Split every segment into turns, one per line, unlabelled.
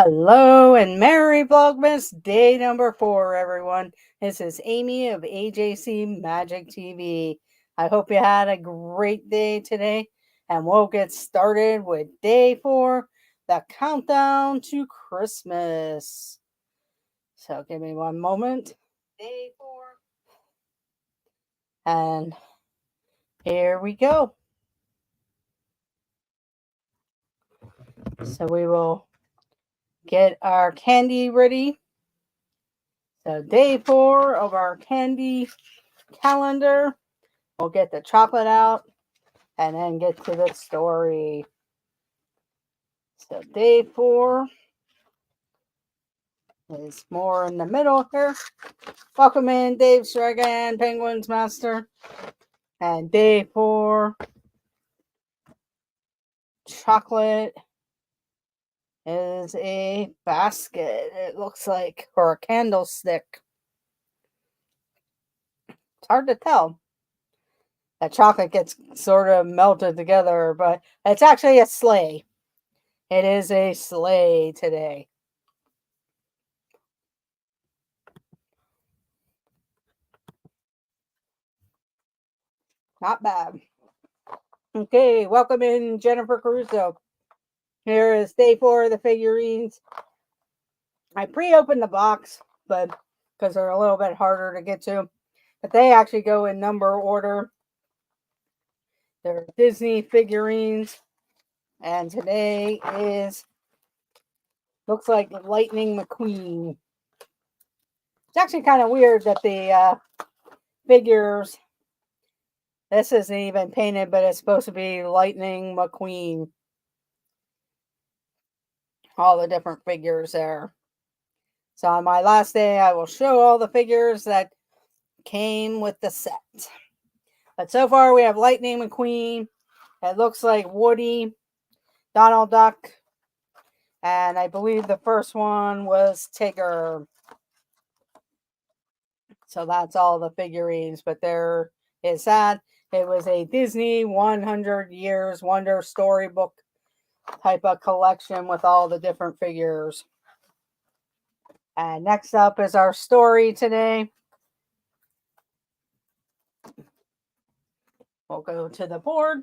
Hello and Merry Vlogmas day number 4, everyone. This is Amy of AJC Magic TV. I hope you had a great day today, and we'll get started with day 4, the countdown to Christmas. So give me one moment. Day 4. And here we go. So we will get our candy ready. So day 4 of our candy calendar. We'll get the chocolate out and then get to the story. So day 4 is more in the middle here. Welcome in, Dave Stragan, Penguins Master. And day 4, chocolate is a basket, it looks like, or a candlestick. It's hard to tell. That chocolate gets sort of melted together, but it's actually a sleigh. It is a sleigh today. Not bad. Okay, welcome in, Jennifer Caruso. Here is day 4 of the figurines. I pre-opened the box, but because they're a little bit harder to get to, but they actually go in number order. They're Disney figurines, and today looks like Lightning McQueen. It's actually kind of weird that the figures, this isn't even painted, but it's supposed to be Lightning McQueen. All the different figures there. So on my last day, I will show all the figures that came with the set. But so far, we have Lightning McQueen. It looks like Woody, Donald Duck, and I believe the first one was Tigger. So that's all the figurines. But there is that. It was a Disney 100 Years Wonder Storybook type of collection with all the different figures. And next up is our story today. We'll go to the board.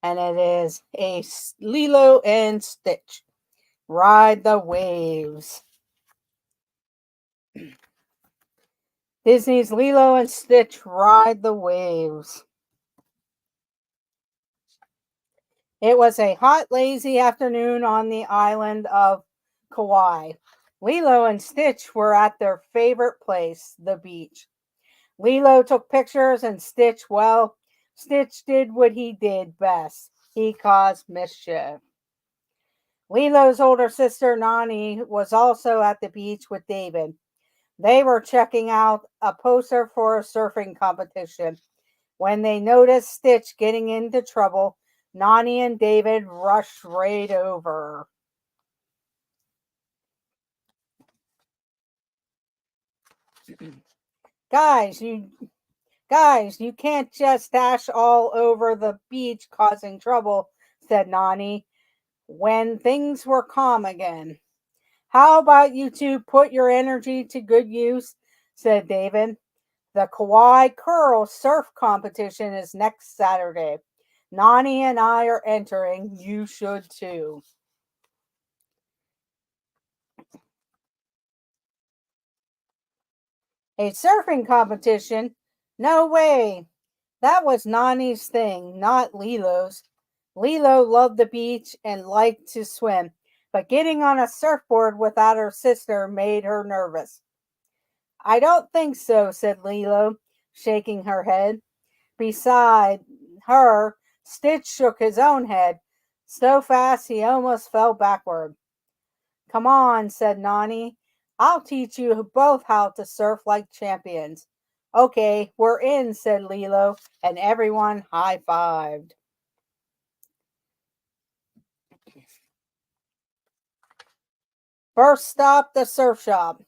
And it is a Lilo and Stitch. Ride the Waves. Disney's Lilo and Stitch Ride the Waves. It was a hot, lazy afternoon on the island of Kauai. Lilo and Stitch were at their favorite place, the beach. Lilo took pictures and Stitch did what he did best. He caused mischief. Lilo's older sister, Nani, was also at the beach with David. They were checking out a poster for a surfing competition. When they noticed Stitch getting into trouble, Nani and David rushed right over. Guys, you can't just dash all over the beach causing trouble, said Nani, when things were calm again. How about you two put your energy to good use, said David. The Kauai Curl Surf Competition is next Saturday. Nani and I are entering. You should too. A surfing competition? No way. That was Nani's thing, not Lilo's. Lilo loved the beach and liked to swim, but getting on a surfboard without her sister made her nervous. I don't think so, said Lilo, shaking her head. Beside her, Stitch shook his own head, so fast he almost fell backward. Come on, said Nani. I'll teach you both how to surf like champions. Okay, we're in, said Lilo, and everyone high-fived. First stop, the surf shop.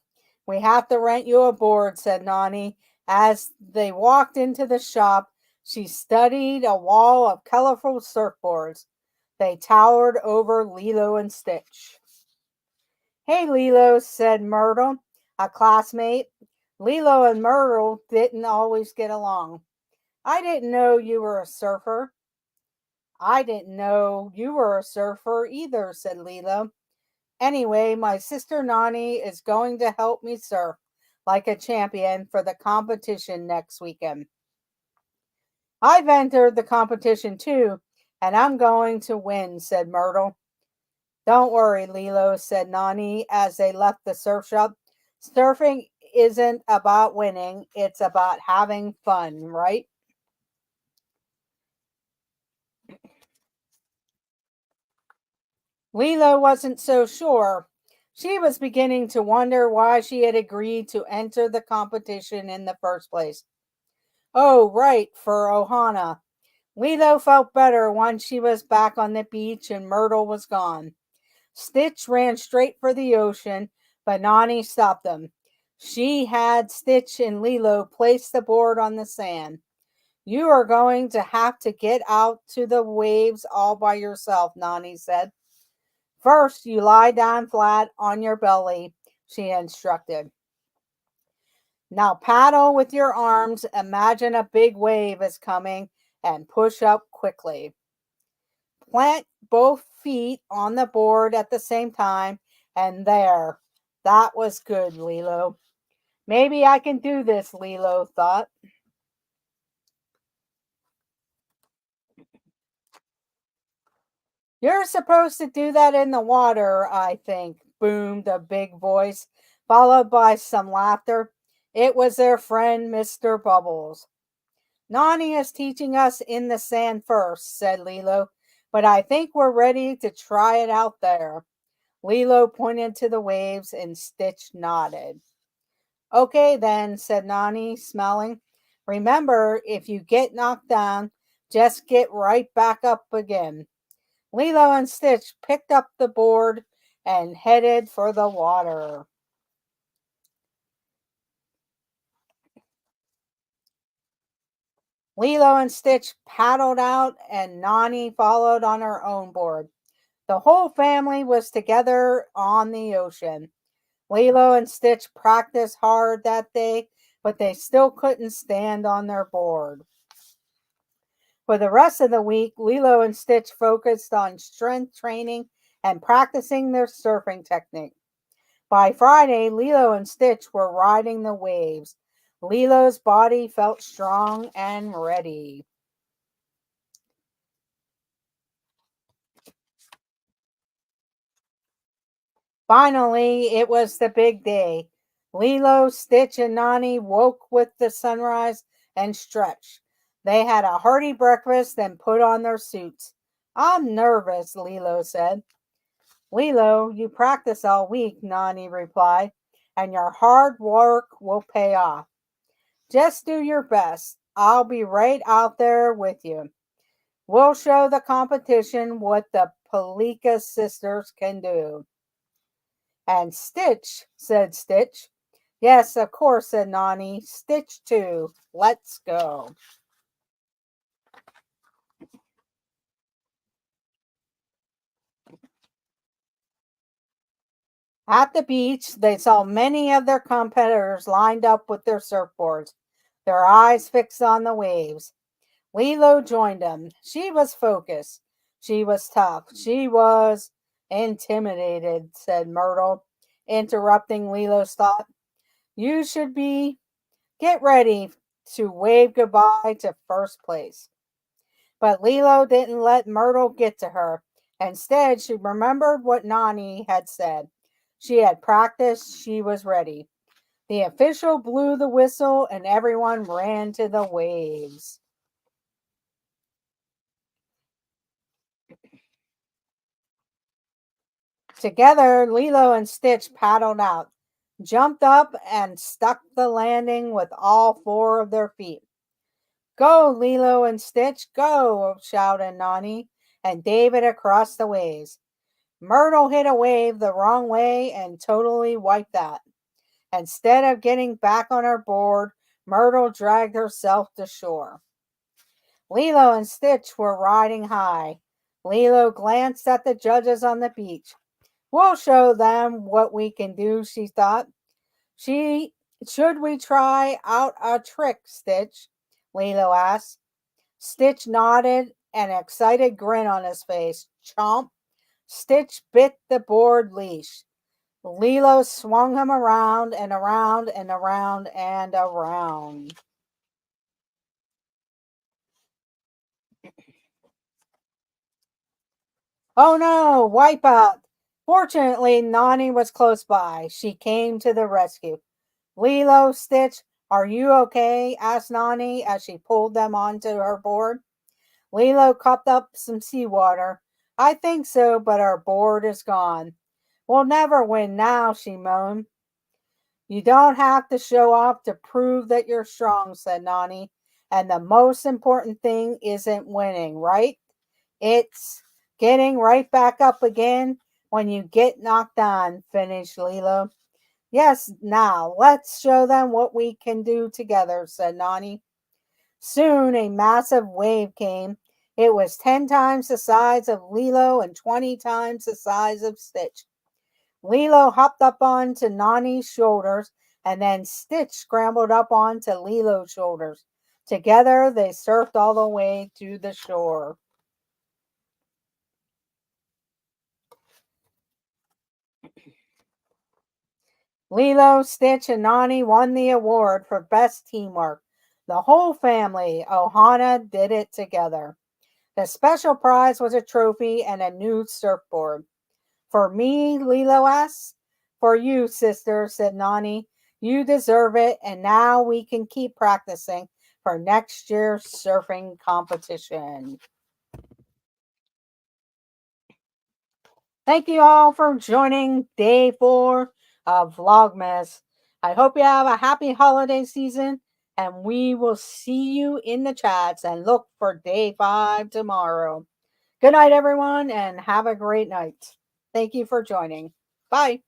We have to rent you a board, said Nani. As they walked into the shop, she studied a wall of colorful surfboards. They towered over Lilo and Stitch. Hey, Lilo, said Myrtle, a classmate. Lilo and Myrtle didn't always get along. I didn't know you were a surfer. I didn't know you were a surfer either, said Lilo. Anyway, my sister Nani is going to help me surf like a champion for the competition next weekend. I've entered the competition too, and I'm going to win, said Myrtle. Don't worry, Lilo, said Nani as they left the surf shop. Surfing isn't about winning, it's about having fun, right? Lilo wasn't so sure. She was beginning to wonder why she had agreed to enter the competition in the first place. Oh, right, for Ohana. Lilo felt better once she was back on the beach and Myrtle was gone. Stitch ran straight for the ocean, but Nani stopped them. She had Stitch and Lilo place the board on the sand. You are going to have to get out to the waves all by yourself, Nani said. First, you lie down flat on your belly, she instructed. Now paddle with your arms, imagine a big wave is coming, and push up quickly. Plant both feet on the board at the same time, and there. That was good, Lilo. Maybe I can do this, Lilo thought. You're supposed to do that in the water, I think, boomed a big voice, followed by some laughter. It was their friend, Mr. Bubbles. Nani is teaching us in the sand first, said Lilo, but I think we're ready to try it out there. Lilo pointed to the waves and Stitch nodded. Okay, then, said Nani, smiling. Remember, if you get knocked down, just get right back up again. Lilo and Stitch picked up the board and headed for the water. Lilo and Stitch paddled out, and Nani followed on her own board. The whole family was together on the ocean. Lilo and Stitch practiced hard that day, but they still couldn't stand on their board. For the rest of the week, Lilo and Stitch focused on strength training and practicing their surfing technique. By Friday, Lilo and Stitch were riding the waves. Lilo's body felt strong and ready. Finally, it was the big day. Lilo, Stitch, and Nani woke with the sunrise and stretched. They had a hearty breakfast and put on their suits. I'm nervous, Lilo said. Lilo, you practice all week, Nani replied, and your hard work will pay off. Just do your best. I'll be right out there with you. We'll show the competition what the Palika sisters can do. And Stitch, said Stitch. Yes, of course, said Nani. Stitch too. Let's go. At the beach, they saw many of their competitors lined up with their surfboards, their eyes fixed on the waves. Lilo joined them. She was focused. She was tough. She was intimidated, said Myrtle, interrupting Lilo's thought. You should be get ready to wave goodbye to first place. But Lilo didn't let Myrtle get to her. Instead, she remembered what Nani had said. She had practiced, she was ready. The official blew the whistle and everyone ran to the waves. Together, Lilo and Stitch paddled out, jumped up, and stuck the landing with all four of their feet. Go, Lilo and Stitch, go, shouted Nani and David across the waves. Myrtle hit a wave the wrong way and totally wiped that. Instead of getting back on her board, Myrtle dragged herself to shore. Lilo and Stitch were riding high. Lilo glanced at the judges on the beach. We'll show them what we can do, she thought. She Should we try out a trick, Stitch? Lilo asked. Stitch nodded, an excited grin on his face. Chomp! Stitch bit the board leash. Lilo swung him around and around and around and around. Oh no, Wipeout! Fortunately, Nani was close by. She came to the rescue. Lilo, Stitch, are you okay? Asked Nani as she pulled them onto her board. Lilo cupped up some seawater. I think so, but our board is gone. We'll never win now, she moaned. You don't have to show off to prove that you're strong, said Nani. And the most important thing isn't winning, right? It's getting right back up again when you get knocked down, finished Lilo. Yes, now let's show them what we can do together, said Nani. Soon a massive wave came. It was 10 times the size of Lilo and 20 times the size of Stitch. Lilo hopped up onto Nani's shoulders, and then Stitch scrambled up onto Lilo's shoulders. Together they surfed all the way to the shore. Lilo, Stitch, and Nani won the award for best teamwork. The whole family, Ohana, did it together. The special prize was a trophy and a new surfboard. For me, Lilo asked. For you, sister, said Nani. You deserve it, and now we can keep practicing for next year's surfing competition. Thank you all for joining day 4 of Vlogmas. I hope you have a happy holiday season, and we will see you in the chats and look for day 5 tomorrow. Good night, everyone, and have a great night. Thank you for joining. Bye.